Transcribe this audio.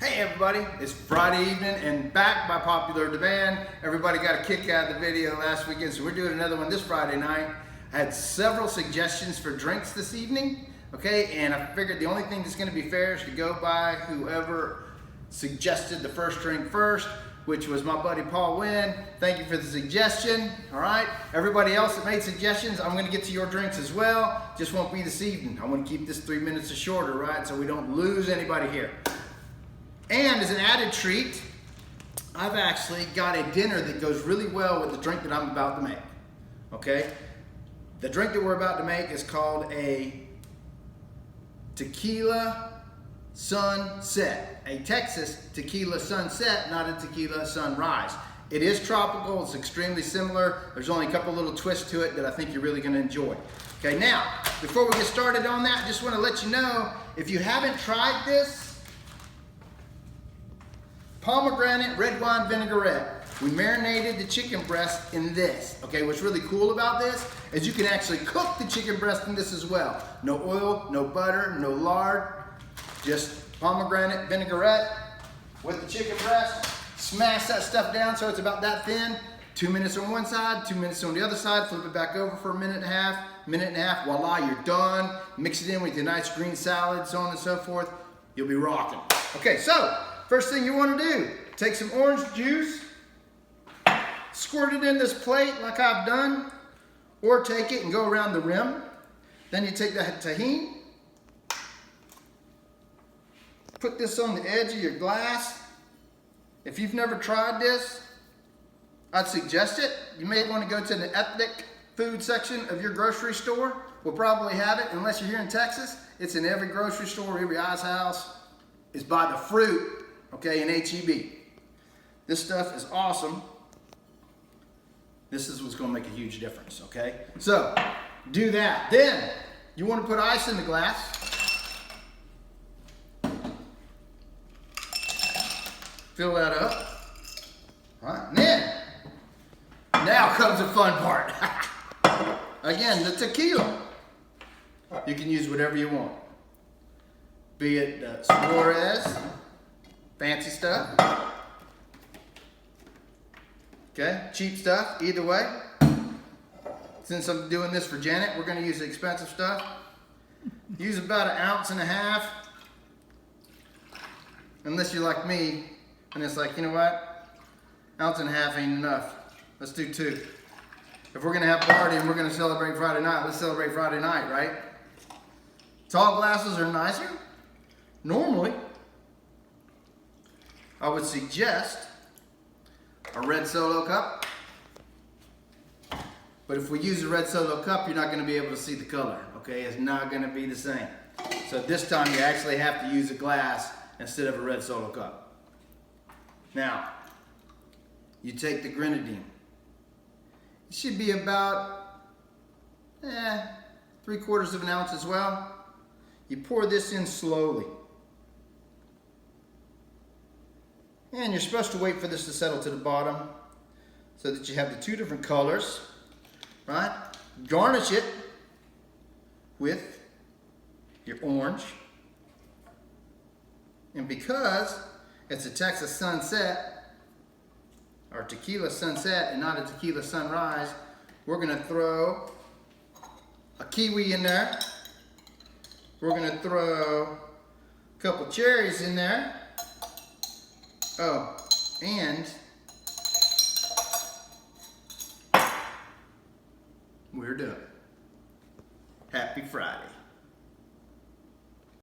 Hey everybody, it's Friday evening and back by popular demand. Everybody got a kick out of the video last weekend, so we're doing another one this Friday night. I had several suggestions for drinks this evening, okay, and I figured the only thing that's going to be fair is to go by whoever suggested the first drink first, which was my buddy Paul Wynn. Thank you for the suggestion. All right, everybody else that made suggestions, I'm going to get to your drinks as well. Just won't be this evening. I want to keep this 3 minutes or shorter, right, so we don't lose anybody here. And as an added treat, I've actually got a dinner that goes really well with the drink that I'm about to make, okay? The drink that we're about to make is called a Tequila Sunset, a Texas Tequila Sunset, not a Tequila Sunrise. It is tropical, it's extremely similar. There's only a couple little twists to it that I think you're really gonna enjoy. Okay, now, before we get started on that, I just wanna let you know, if you haven't tried this, pomegranate red wine vinaigrette. We marinated the chicken breast in this. Okay, what's really cool about this is you can actually cook the chicken breast in this as well. No oil, no butter, no lard, just pomegranate vinaigrette with the chicken breast. Smash that stuff down so it's about that thin. 2 minutes on one side, 2 minutes on the other side, flip it back over for a minute and a half, voila, you're done. Mix it in with your nice green salad, so on and so forth. You'll be rocking. Okay, so first thing you want to do, take some orange juice, squirt it in this plate like I've done, or take it and go around the rim. Then you take the tahini, put this on the edge of your glass. If you've never tried this, I'd suggest it. You may want to go to the ethnic food section of your grocery store. We'll probably have it, unless you're here in Texas. It's in every grocery store, every ice house. It's by the fruit. Okay, in HEB. This stuff is awesome. This is what's going to make a huge difference, okay? So, do that. Then, you want to put ice in the glass. Fill that up. All right, and then, now comes the fun part. Again, the tequila. You can use whatever you want. Be it Suarez, fancy stuff, okay, cheap stuff, either way. Since I'm doing this for Janet, we're gonna use the expensive stuff. Use about 1.5 ounces, unless you're like me, and it's like, you know what, 1.5 ounces ain't enough, let's do 2. If we're gonna have a party and we're gonna celebrate Friday night, let's celebrate Friday night, right? Tall glasses are nicer. Normally, I would suggest a red Solo cup, but if we use a red Solo cup, you're not going to be able to see the color, okay? It's not going to be the same. So this time you actually have to use a glass instead of a red Solo cup. Now, you take the grenadine. It should be about 3/4 ounce as well. You pour this in slowly. And you're supposed to wait for this to settle to the bottom so that you have the 2 different colors, right? Garnish it with your orange. And because it's a Texas Sunset, or Tequila Sunset and not a Tequila Sunrise, we're gonna throw a kiwi in there. We're gonna throw a couple cherries in there. Oh, and we're done. Happy Friday.